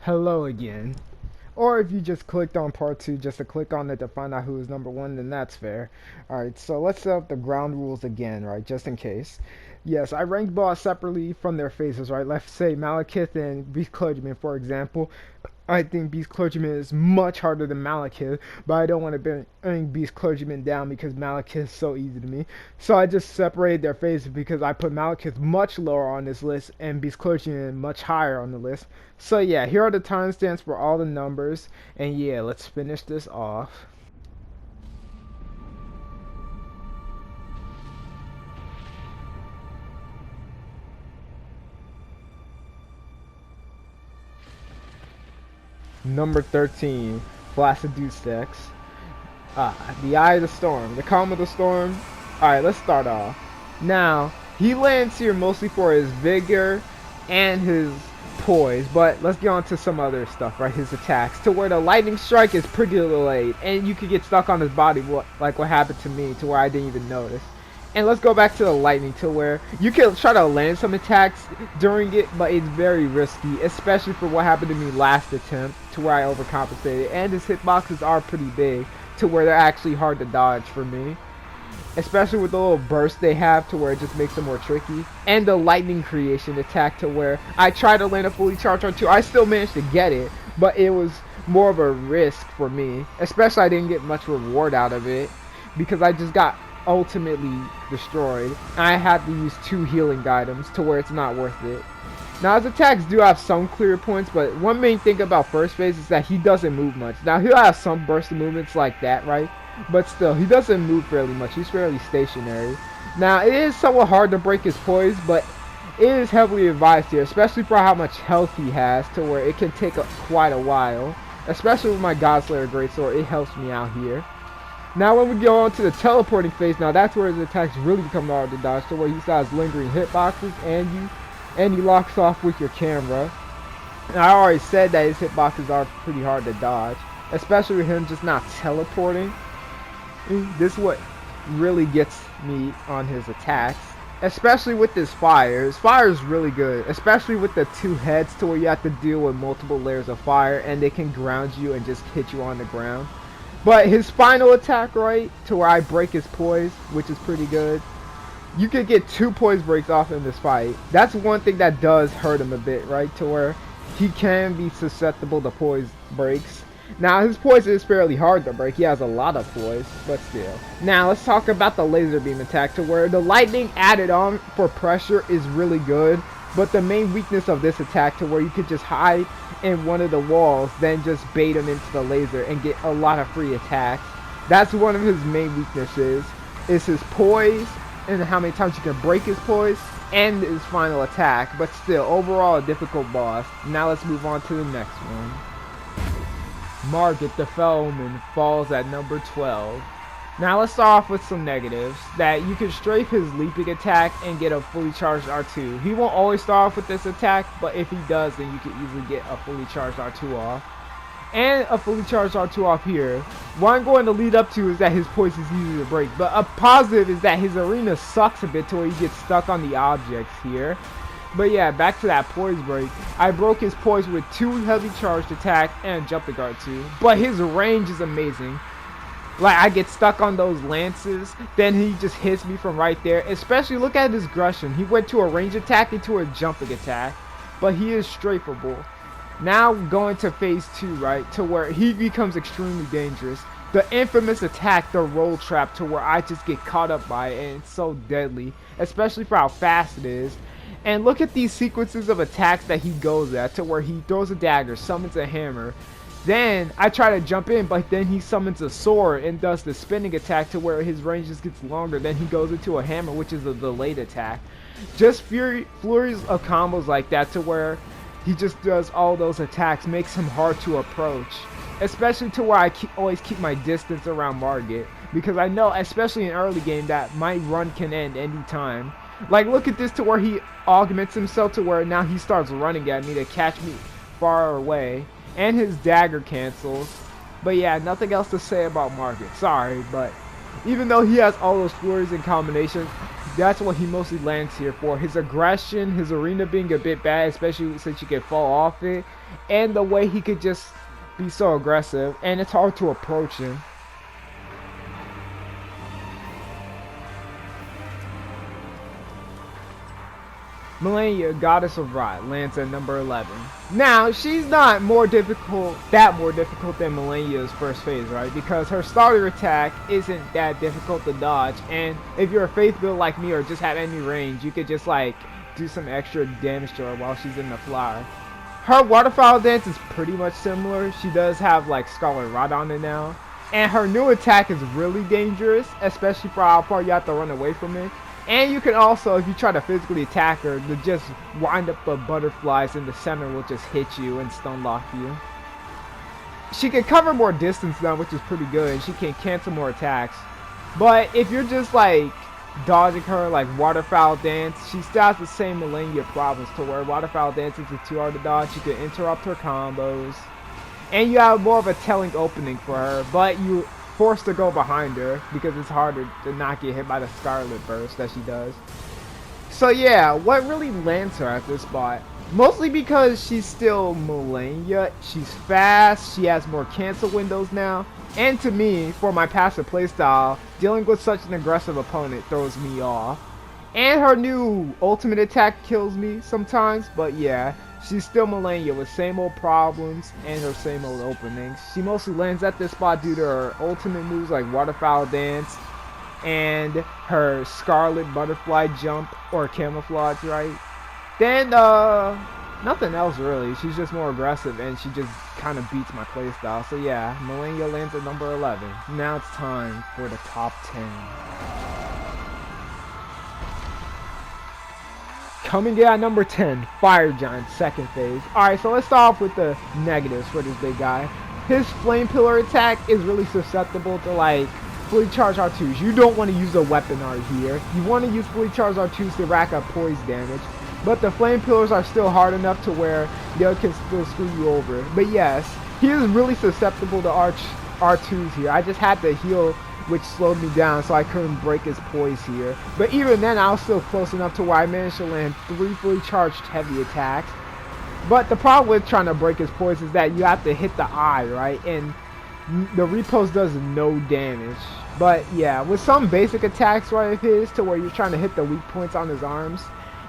Hello again. Or if you just clicked on part 2 just to click on it to find out who is number 1, then that's fair. Alright, so let's set up the ground rules again, right, just in case. Yes, I rank boss separately from their phases, right? Let's say Malekith and Beast Clergyman, for example. I think Beast Clergyman is much harder than Malekith, but I don't want to bring Beast Clergyman down because Malekith is so easy to me. So I just separated their phases because I put Malekith much lower on this list and Beast Clergyman much higher on the list. So yeah, here are the timestamps for all the numbers, and yeah, let's finish this off. Number 13, Flacciducex. The Eye of the Storm, the Calm of the Storm. Alright, let's start off. Now, he lands here mostly for his vigor and his poise, but let's get on to some other stuff, right? His attacks, to where the lightning strike is pretty delayed, and you could get stuck on his body, like what happened to me, to where I didn't even notice. And let's go back to the lightning, to where you can try to land some attacks during it, but it's very risky, especially for what happened to me last attempt, to where I overcompensated. And his hitboxes are pretty big, to where they're actually hard to dodge for me, especially with the little burst they have, to where it just makes them more tricky. And the lightning creation attack, to where I tried to land a fully charged R2. I still managed to get it, but it was more of a risk for me, especially I didn't get much reward out of it because I just got ultimately destroyed. I had to use 2 healing items, to where it's not worth it. Now his attacks do have some clear points, but one main thing about first phase is that he doesn't move much. Now he'll have some burst of movements like that, right? But still, he doesn't move fairly much. He's fairly stationary. Now it is somewhat hard to break his poise, but it is heavily advised here, especially for how much health he has, to where it can take quite a while. Especially with my Godslayer Greatsword, it helps me out here. Now when we go on to the teleporting phase, now that's where his attacks really become hard to dodge, to where he still has lingering hitboxes, and he locks off with your camera. And I already said that his hitboxes are pretty hard to dodge, especially with him just not teleporting. This is what really gets me on his attacks, especially with his fire. His fire is really good, especially with the 2 heads, to where you have to deal with multiple layers of fire, and they can ground you and just hit you on the ground. But his final attack, right, to where I break his poise, which is pretty good. You could get 2 poise breaks off in this fight. That's one thing that does hurt him a bit, right, to where he can be susceptible to poise breaks. Now his poise is fairly hard to break. He has a lot of poise, but still. Now let's talk about the laser beam attack, to where the lightning added on for pressure is really good. But the main weakness of this attack, to where you could just hide in one of the walls, then just bait him into the laser and get a lot of free attacks. That's one of his main weaknesses, is his poise and how many times you can break his poise, and his final attack. But still, overall a difficult boss. Now let's move on to the next one. Margit the Fellman falls at number 12. Now let's start off with some negatives. That you can strafe his leaping attack and get a fully charged R2. He won't always start off with this attack, but if he does, then you can easily get a fully charged R2 off. And a fully charged R2 off here. What I'm going to lead up to is that his poise is easy to break. But a positive is that his arena sucks a bit, to where you get stuck on the objects here. But yeah, back to that poise break. I broke his poise with 2 heavy charged attacks and jumping R2. But his range is amazing. Like, I get stuck on those lances, then he just hits me from right there. Especially, look at his aggression. He went to a range attack into a jumping attack. But he is strafeable. Now going to phase 2, right, to where he becomes extremely dangerous. The infamous attack, the roll trap, to where I just get caught up by it, and it's so deadly. Especially for how fast it is. And look at these sequences of attacks that he goes at, to where he throws a dagger, summons a hammer. Then I try to jump in, but then he summons a sword and does the spinning attack, to where his range just gets longer. Then he goes into a hammer, which is a delayed attack. Just flurries of combos like that, to where he just does all those attacks, makes him hard to approach. Especially to where I always keep my distance around Margit, because I know, especially in early game, that my run can end anytime. Like, look at this, to where he augments himself, to where now he starts running at me to catch me far away. And his dagger cancels. But yeah, nothing else to say about Margit. Sorry, but even though he has all those flurries and combinations, that's what he mostly lands here for. His aggression, his arena being a bit bad, especially since you could fall off it, and the way he could just be so aggressive, and it's hard to approach him. Melania, Goddess of Rot, lands at number 11. Now, she's not more difficult than Melania's first phase, right? Because her starter attack isn't that difficult to dodge, and if you're a faith build like me or just have any range, you could just like do some extra damage to her while she's in the flower. Her waterfowl dance is pretty much similar. She does have like Scarlet Rot on it now, and her new attack is really dangerous, especially for how far you have to run away from it. And you can also, if you try to physically attack her, to just wind up the butterflies in the center will just hit you and stun lock you. She can cover more distance now, which is pretty good. She can cancel more attacks. But if you're just like dodging her like waterfowl dance, she still has the same Melania problems to where waterfowl dance is too hard to dodge. You can interrupt her combos. And you have more of a telling opening for her, but you forced to go behind her because it's harder to not get hit by the Scarlet Burst that she does. So yeah, what really lands her at this spot? Mostly because she's still Melania. She's fast, she has more cancel windows now, and to me, for my passive playstyle, dealing with such an aggressive opponent throws me off. And her new ultimate attack kills me sometimes, but yeah, she's still Melania with same old problems and her same old openings. She mostly lands at this spot due to her ultimate moves like Waterfowl Dance and her Scarlet Butterfly Jump or Camouflage, right? Then, nothing else really. She's just more aggressive and she just kind of beats my playstyle. So yeah, Melania lands at number 11. Now it's time for the top 10. Coming in at number 10, Fire Giant, second phase. Alright, so let's start off with the negatives for this big guy. His Flame Pillar attack is really susceptible to like fully charged R2s. You don't want to use a weapon art here. You want to use fully charged R2s to rack up poise damage. But the Flame Pillars are still hard enough to where they can still screw you over. But yes, he is really susceptible to R2s here. I just had to heal, which slowed me down, so I couldn't break his poise here. But even then, I was still close enough to where I managed to land 3 fully charged heavy attacks. But the problem with trying to break his poise is that you have to hit the eye, right? And the repost does no damage. But yeah, with some basic attacks, right, of his, to where you're trying to hit the weak points on his arms,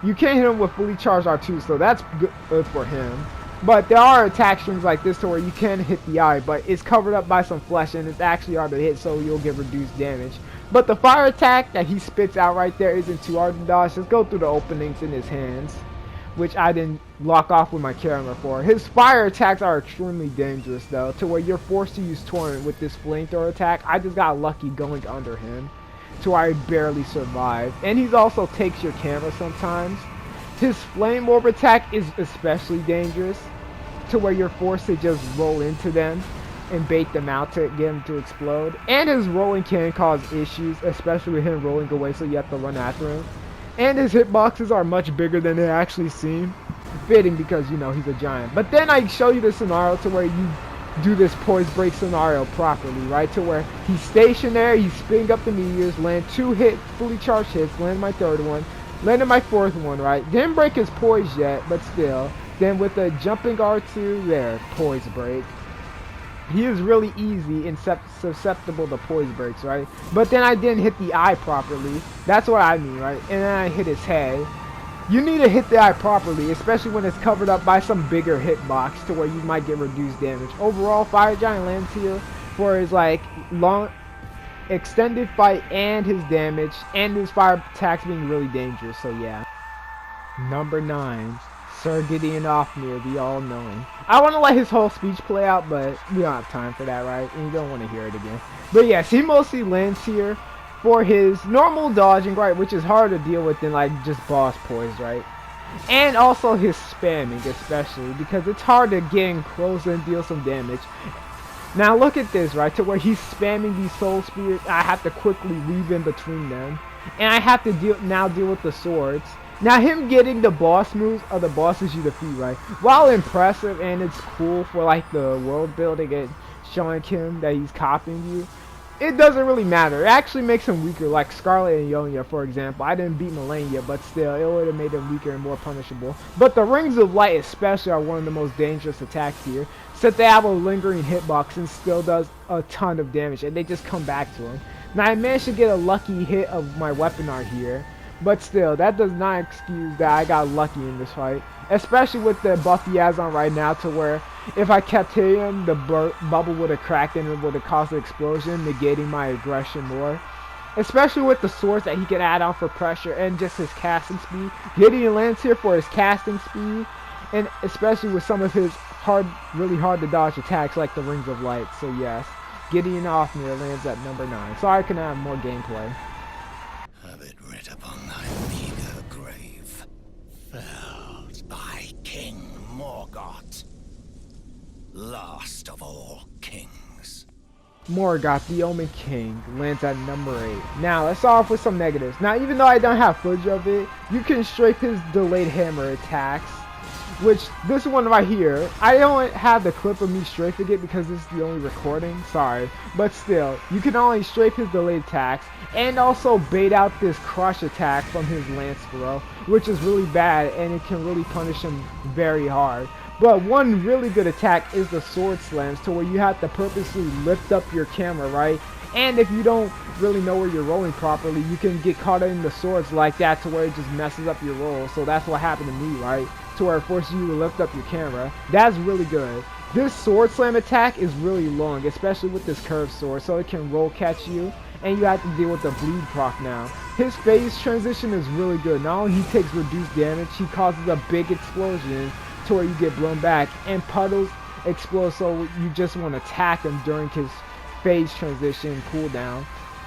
you can't hit him with fully charged R2, so that's good for him. But there are attack strings like this to where you can hit the eye, but it's covered up by some flesh and it's actually hard to hit, so you'll get reduced damage. But the fire attack that he spits out right there isn't too hard to dodge. Just go through the openings in his hands, which I didn't lock off with my camera for. His fire attacks are extremely dangerous though, to where you're forced to use Torrent with this flamethrower attack. I just got lucky going under him, to where I barely survived. And he also takes your camera sometimes. His Flame Orb attack is especially dangerous, to where you're forced to just roll into them and bait them out to get them to explode. And his rolling can cause issues, especially with him rolling away, so you have to run after him. And his hitboxes are much bigger than they actually seem. Fitting because, you know, he's a giant. But then I show you the scenario to where you do this poise break scenario properly, right? To where he's stationary, he's spinning up the meteors, land 2 fully charged hits, land my 3rd one, landed my 4th one, right? Didn't break his poise yet, but still. Then with the jumping R2, there, poise break. He is really easy and susceptible to poise breaks, right? But then I didn't hit the eye properly. That's what I mean, right? And then I hit his head. You need to hit the eye properly, especially when it's covered up by some bigger hitbox to where you might get reduced damage. Overall, Fire Giant lands here for his like long extended fight and his damage and his fire attacks being really dangerous. So yeah. Number 9. Sir Gideon Offmere, the all-knowing. I want to let his whole speech play out, but we don't have time for that, right? And you don't want to hear it again. But yes, he mostly lands here for his normal dodging, right? Which is hard to deal with than like just boss poise, right? And also his spamming, especially, because it's hard to get in close and deal some damage. Now look at this, right? To where he's spamming these soul spears, I have to quickly weave in between them. And I have to deal with the swords. Now him getting the boss moves are the bosses you defeat, right? While impressive and it's cool for like the world building and showing him that he's copying you, it doesn't really matter. It actually makes him weaker, like Scarlet and Ionia, for example. I didn't beat Melania, but still, it would have made him weaker and more punishable. But the Rings of Light especially are one of the most dangerous attacks here, since they have a lingering hitbox and still does a ton of damage, and they just come back to him. Now, I managed to get a lucky hit of my weapon art here, but still, that does not excuse that I got lucky in this fight. Especially with the buff he has on right now, to where if I kept hitting him, the bubble would have cracked and it would have caused an explosion, negating my aggression more. Especially with the swords that he can add on for pressure and just his casting speed. Gideon lands here for his casting speed, and especially with some of his really hard to dodge attacks like the Rings of Light. So yes, Gideon Ofnir lands at number 9. Sorry I couldn't have more gameplay. Have it writ upon thy meager grave, felled by King Morgoth, last of all kings. Morgoth, the Omen King, lands at number 8. Now, let's start off with some negatives. Now, even though I don't have footage of it, you can strafe his delayed hammer attacks, which, this one right here, I don't have the clip of me strafing it because this is the only recording, sorry, but still, you can only strafe his delayed attacks, and also bait out this crush attack from his lance throw, which is really bad, and it can really punish him very hard. But one really good attack is the sword slams, to where you have to purposely lift up your camera, right? And if you don't really know where you're rolling properly, you can get caught in the swords like that, to where it just messes up your roll. So that's what happened to me, right? To where it forces you to lift up your camera. That's really good. This sword slam attack is really long, especially with this curved sword, so it can roll catch you, and you have to deal with the bleed proc now. His phase transition is really good. Not only he takes reduced damage, he causes a big explosion to where you get blown back, and puddles explode, so you just want to attack him during his phase transition cooldown.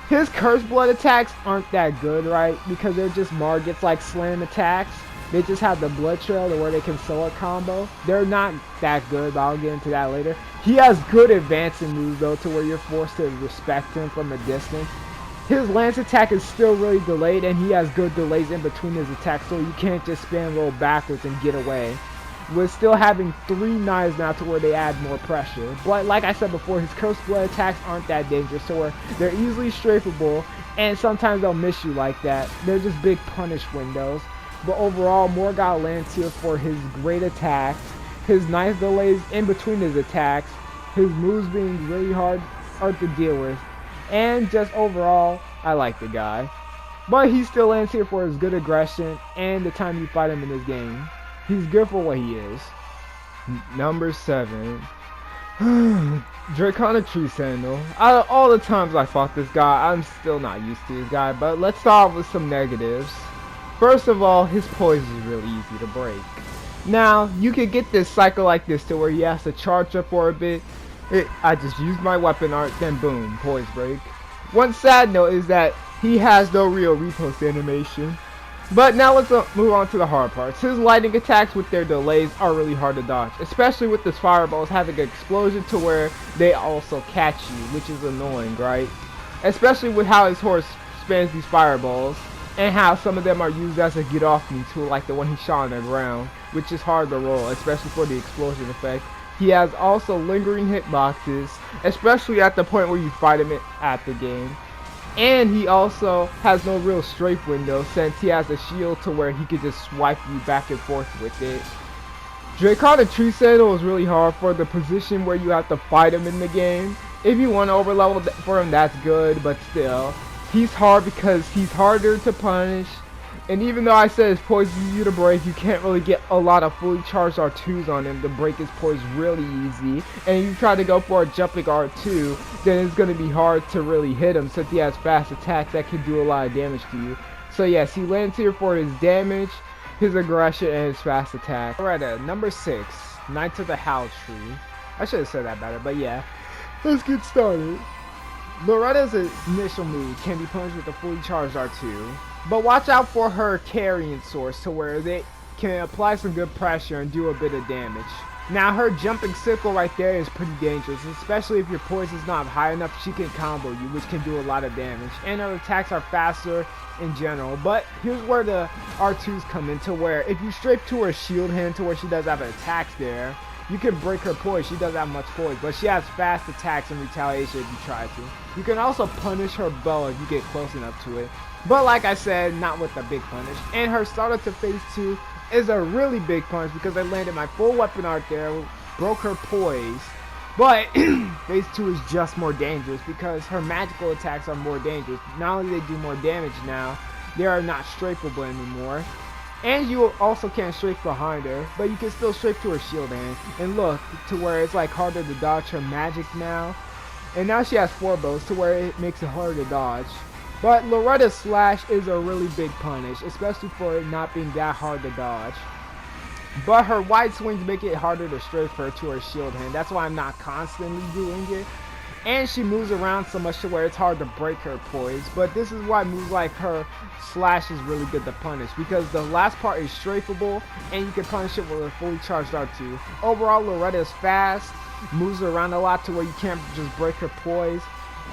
His Cursed Blood attacks aren't that good, right? Because they're just Margit's like slam attacks. They just have the blood trail to where they can solo combo. They're not that good, but I'll get into that later. He has good advancing moves though, to where you're forced to respect him from a distance. His lance attack is still really delayed, and he has good delays in between his attacks, so you can't just spam roll backwards and get away. With still having 3 knives now, to where they add more pressure. But like I said before, his Cursed Blood attacks aren't that dangerous, to where they're easily strafable, and sometimes they'll miss you like that. They're just big punish windows. But overall, Morgoth lands here for his great attacks, his nice delays in between his attacks, his moves being really hard to deal with, and just overall, I like the guy. But he still lands here for his good aggression and the time you fight him in this game. He's good for what he is. Number 7. Draconic Tree Sandal. Out of all the times I fought this guy, I'm still not used to this guy, but let's start with some negatives. First of all, his poise is really easy to break. Now, you could get this cycle like this, to where he has to charge up for a bit. I just used my weapon art, then boom, poise break. One sad note is that he has no real repost animation. But now let's move on to the hard parts. His lightning attacks with their delays are really hard to dodge, especially with his fireballs having an explosion to where they also catch you, which is annoying, right? Especially with how his horse spans these fireballs, and how some of them are used as a get off me tool, like the one he shot on the ground, which is hard to roll, especially for the explosion effect. He has also lingering hitboxes, especially at the point where you fight him at the game. And he also has no real strafe window, since he has a shield to where he could just swipe you back and forth with it. Draconic Tree Sandal is really hard for the position where you have to fight him in the game. If you want to overlevel for him, that's good, but still. He's hard because he's harder to punish. And even though I said his poise is easy to break, you can't really get a lot of fully charged R2s on him to break his poise really easy. And if you try to go for a jumping R2, then it's going to be hard to really hit him, since he has fast attacks that can do a lot of damage to you. So yes, he lands here for his damage, his aggression, and his fast attack. Alright, number 6, Knights of the Howl Tree. I should have said that better, but yeah. Let's get started. Loretta's initial move can be punished with a fully charged R2. But watch out for her carrying source, to where they can apply some good pressure and do a bit of damage. Now her jumping sickle right there is pretty dangerous, especially if your poise is not high enough. She can combo you, which can do a lot of damage. And her attacks are faster in general. But here's where the R2s come in, to where if you strafe to her shield hand, to where she does have attacks there, You can break her poise. She doesn't have much poise, but she has fast attacks and retaliation if you try to. You can also punish her bow if you get close enough to it. But like I said, not with the big punish. And her startup to phase 2 is a really big punch because I landed my full weapon art there, broke her poise. But phase 2 is just more dangerous because her magical attacks are more dangerous. Not only they do more damage now, they are not strafeable anymore. And you also can't strafe behind her, but you can still strafe to her shield hand. And look, to where it's like harder to dodge her magic now. And now she has 4 bows to where it makes it harder to dodge. But Loretta's slash is a really big punish, especially for it not being that hard to dodge. But her wide swings make it harder to strafe her to her shield hand. That's why I'm not constantly doing it. And she moves around so much to where it's hard to break her poise. But this is why moves like her slash is really good to punish, because the last part is strafeable and you can punish it with a fully charged R2. Overall, Loretta is fast, moves around a lot to where you can't just break her poise,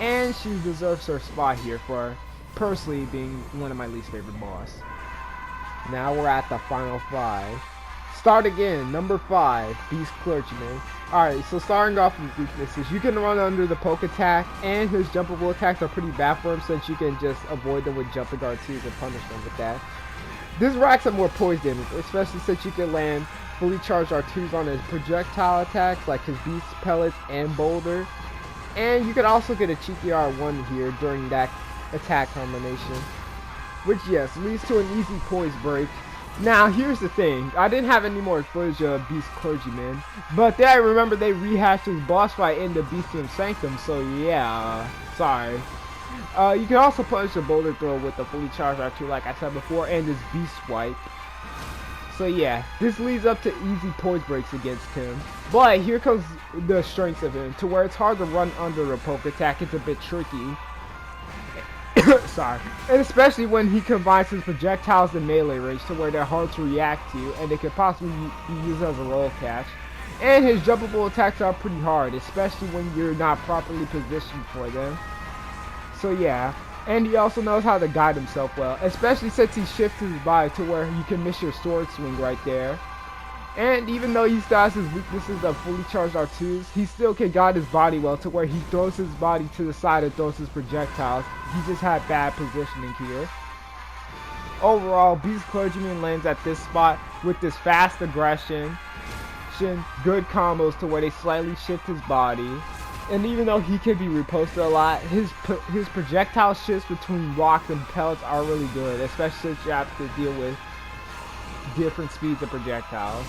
and she deserves her spot here for personally being one of my least favorite boss. Now we're at the final 5. Start again, number 5, Beast Clergyman. Alright, so starting off with weaknesses, you can run under the poke attack, and his jumpable attacks are pretty bad for him since you can just avoid them with jumping R2s and punish them with that. This racks up more poise damage, especially since you can land fully charged R2s on his projectile attacks like his Beast Pellets and Boulder. And you can also get a cheeky R1 here during that attack combination, which yes, leads to an easy poise break. Now, here's the thing. I didn't have any more footage of Beast Clergyman, but then I remember they rehashed his boss fight in the Beastium Sanctum, so yeah, sorry. You can also punish a boulder throw with the fully charged R2 like I said before, and his Beast Swipe. So yeah, this leads up to easy poise breaks against him. But here comes the strengths of him, to where it's hard to run under a poke attack. It's a bit tricky. Sorry. And especially when he combines his projectiles and melee range to where they're hard to react to and they could possibly be used as a roll catch. And his jumpable attacks are pretty hard, especially when you're not properly positioned for them. So yeah. And he also knows how to guide himself well, especially since he shifts his body to where you can miss your sword swing right there. And even though he still has his weaknesses of fully charged R2s, he still can guide his body well to where he throws his body to the side and throws his projectiles. He just had bad positioning here. Overall, Beast Clergyman lands at this spot with this fast aggression, good combos to where they slightly shift his body. And even though he can be reposted a lot, his projectile shifts between rocks and pellets are really good, especially since you have to deal with different speeds of projectiles.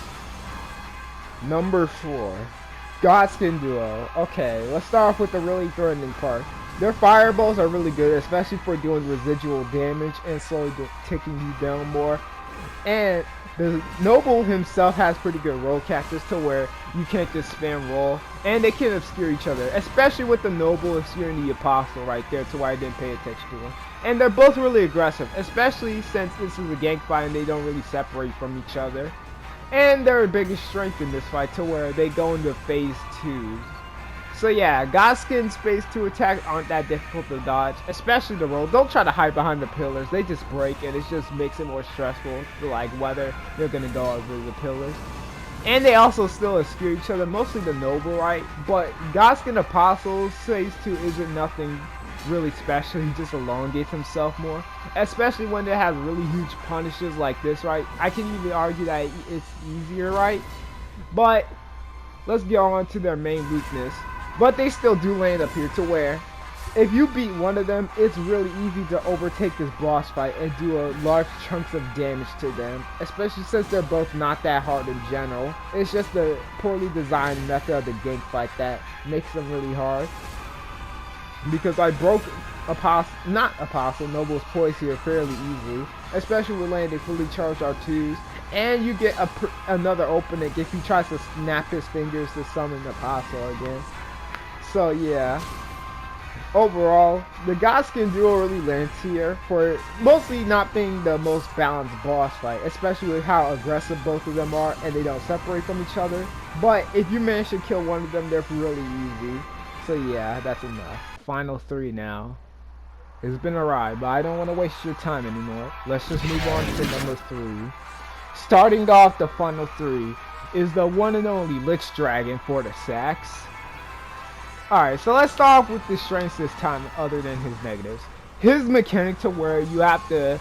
Number 4, Godskin Duo. Okay, let's start off with the really threatening part. Their fireballs are really good, especially for doing residual damage and slowly ticking you down more. And the Noble himself has pretty good roll catches to where you can't just spam roll. And they can obscure each other, especially with the Noble obscuring the Apostle right there to where I didn't pay attention to him. And they're both really aggressive, especially since this is a gank fight and they don't really separate from each other. And their biggest strength in this fight to where they go into phase 2. So yeah, Godskin's phase 2 attacks aren't that difficult to dodge, especially the roll. Don't try to hide behind the pillars, they just break and it just makes it more stressful to like whether you're gonna go over the pillars. And they also still obscure each other, mostly the Noble, right? But Godskin Apostle's phase 2 isn't nothing really special, he just elongates himself more, especially when it has really huge punishes like this, right? I can even argue that it's easier, right? But let's get on to their main weakness. But they still do land up here to where if you beat one of them, it's really easy to overtake this boss fight and do a large chunks of damage to them, especially since they're both not that hard in general. It's just the poorly designed method of the gank fight that makes them really hard. Because I broke Noble's poise here fairly easily, especially with landing fully charged R2s, and you get another opening if he tries to snap his fingers to summon the Apostle again. So yeah, overall, the Godskin Duo really lands here for mostly not being the most balanced boss fight, especially with how aggressive both of them are and they don't separate from each other. But if you manage to kill one of them, they're really easy. So yeah, that's enough. Final 3 now. It's been a ride, but I don't want to waste your time anymore. Let's just move on to number 3. Starting off the final 3 is the one and only Lich Dragon for the Sax. Alright, so let's start off with the strengths this time other than his negatives. His mechanic to where you have to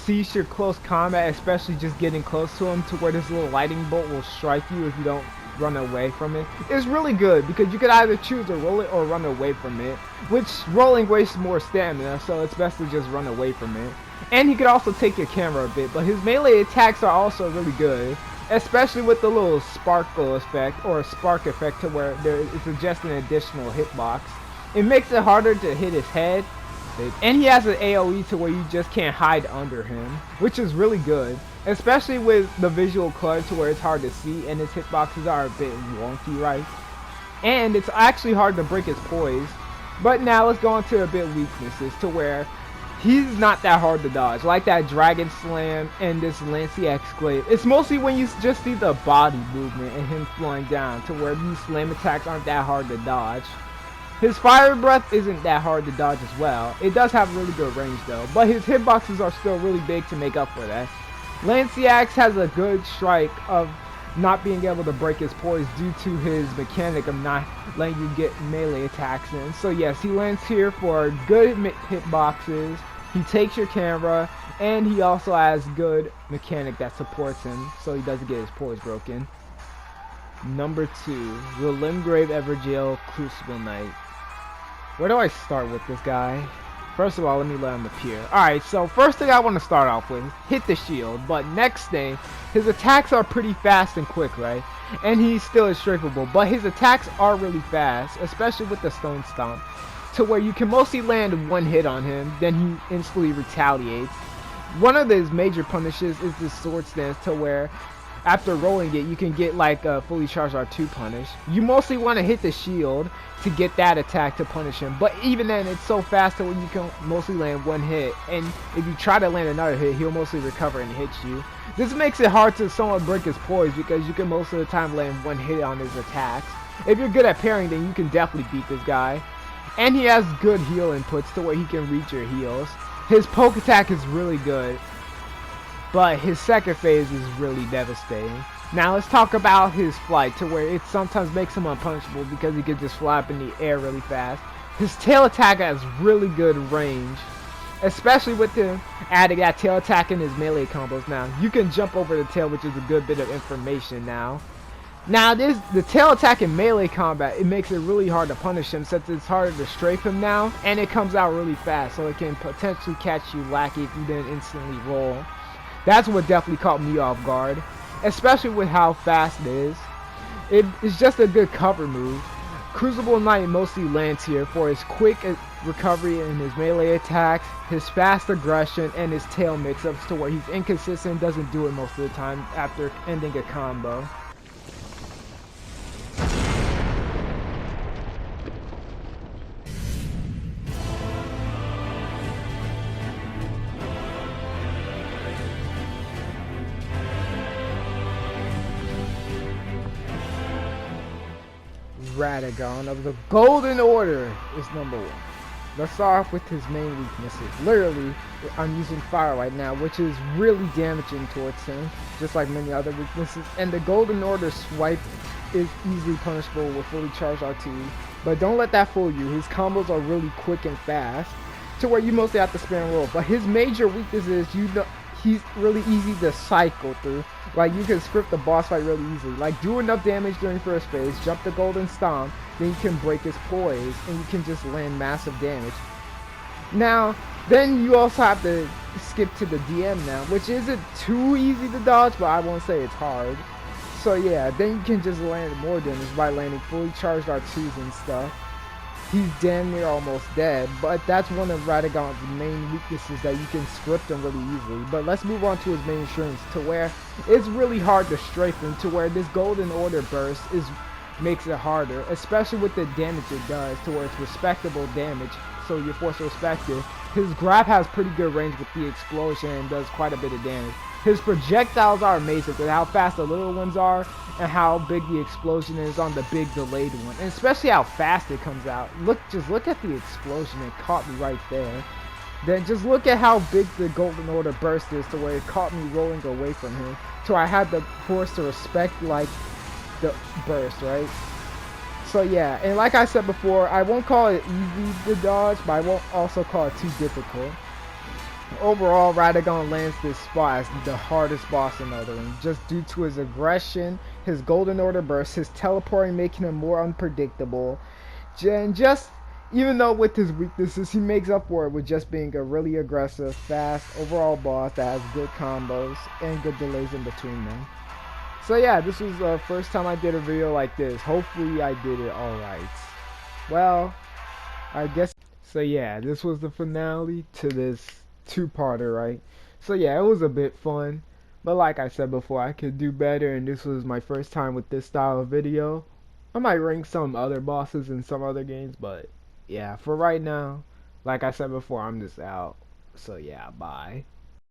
cease your close combat, especially just getting close to him, to where this little lightning bolt will strike you if you don't run away from it, is really good because you could either choose to roll it or run away from it, which rolling wastes more stamina, so it's best to just run away from it. And he could also take your camera a bit, but his melee attacks are also really good, especially with the little sparkle effect or spark effect to where it's just an additional hitbox. It makes it harder to hit his head, and he has an AoE to where you just can't hide under him, which is really good, especially with the visual clutter to where it's hard to see and his hitboxes are a bit wonky, right? And it's actually hard to break his poise. But now let's go into a bit weaknesses to where he's not that hard to dodge, like that Dragon Slam and this Lancy Exclave. It's mostly when you just see the body movement and him flying down to where these slam attacks aren't that hard to dodge. His Fire Breath isn't that hard to dodge as well. It does have really good range though, but his hitboxes are still really big to make up for that. Lancy Axe has a good strike of not being able to break his poise due to his mechanic of not letting you get melee attacks in. So yes, he lands here for good hitboxes. He takes your camera, and he also has good mechanic that supports him, so he doesn't get his poise broken. Number 2, the Limgrave Evergaol Crucible Knight. Where do I start with this guy? First of all, let me let him appear. Alright, so first thing I want to start off with, hit the shield. But next thing, his attacks are pretty fast and quick, right? And he still is strafable, but his attacks are really fast, especially with the Stone Stomp, to where you can mostly land one hit on him, then he instantly retaliates. One of his major punishes is this Sword Stance, to where after rolling it, you can get like a fully charged R2 punish. You mostly want to hit the shield to get that attack to punish him, but even then it's so fast that when you can mostly land one hit, and if you try to land another hit, he'll mostly recover and hit you. This makes it hard to somewhat break his poise because you can most of the time land one hit on his attacks. If you're good at parrying, then you can definitely beat this guy. And he has good heal inputs to where he can reach your heals. His poke attack is really good, but his second phase is really devastating. Now let's talk about his flight, to where it sometimes makes him unpunishable because he can just fly up in the air really fast. His tail attack has really good range, especially with him adding that tail attack in his melee combos. Now you can jump over the tail, which is a good bit of information now. Now the tail attack in melee combat, it makes it really hard to punish him since it's harder to strafe him now, and it comes out really fast, so it can potentially catch you lacking if you didn't instantly roll. That's what definitely caught me off guard, especially with how fast it is. It's just a good cover move. Crucible Knight mostly lands here for his quick recovery in his melee attacks, his fast aggression, and his tail mix-ups to where he's inconsistent, doesn't do it most of the time after ending a combo. Radagon of the Golden Order is number 1. Let's start off with his main weaknesses. Literally, I'm using fire right now, which is really damaging towards him, just like many other weaknesses. And the Golden Order swipe is easily punishable with fully charged R2. But don't let that fool you. His combos are really quick and fast, to where you mostly have to spam roll. But his major weakness is, he's really easy to cycle through. Like, you can script the boss fight really easily. Like, do enough damage during first phase, jump the Golden Stomp, then you can break his poise, and you can just land massive damage. Now, then you also have to skip to the DM now, which isn't too easy to dodge, but I won't say it's hard. So yeah, then you can just land more damage by landing fully charged R2s and stuff. He's damn near almost dead, but that's one of Radagon's main weaknesses, that you can script him really easily. But let's move on to his main strengths, to where it's really hard to strafe him, to where this Golden Order burst makes it harder, especially with the damage it does, to where it's respectable damage, so you're forced to respect it. His grab has pretty good range with the explosion and does quite a bit of damage. His projectiles are amazing with how fast the little ones are and how big the explosion is on the big delayed one, and especially how fast it comes out. Just look at the explosion. It caught me right there. Then just look at how big the Golden Order burst is, to where it caught me rolling away from him, so I had to force to respect like the burst, right? So yeah, and like I said before, I won't call it easy to dodge, but I won't also call it too difficult. Overall, Radagon lands this spot as the hardest boss in Elden Ring, just due to his aggression, his Golden Order burst, his teleporting making him more unpredictable, and just, even though with his weaknesses, he makes up for it with just being a really aggressive, fast, overall boss that has good combos and good delays in between them. So yeah, this was the first time I did a video like this. Hopefully I did it alright. Well, I guess, so yeah, this was the finale to this two-parter, right? So yeah, it was a bit fun, but like I said before, I could do better, and this was my first time with this style of video. I might rank some other bosses in some other games, but yeah, for right now, like I said before, I'm just out. So yeah, bye.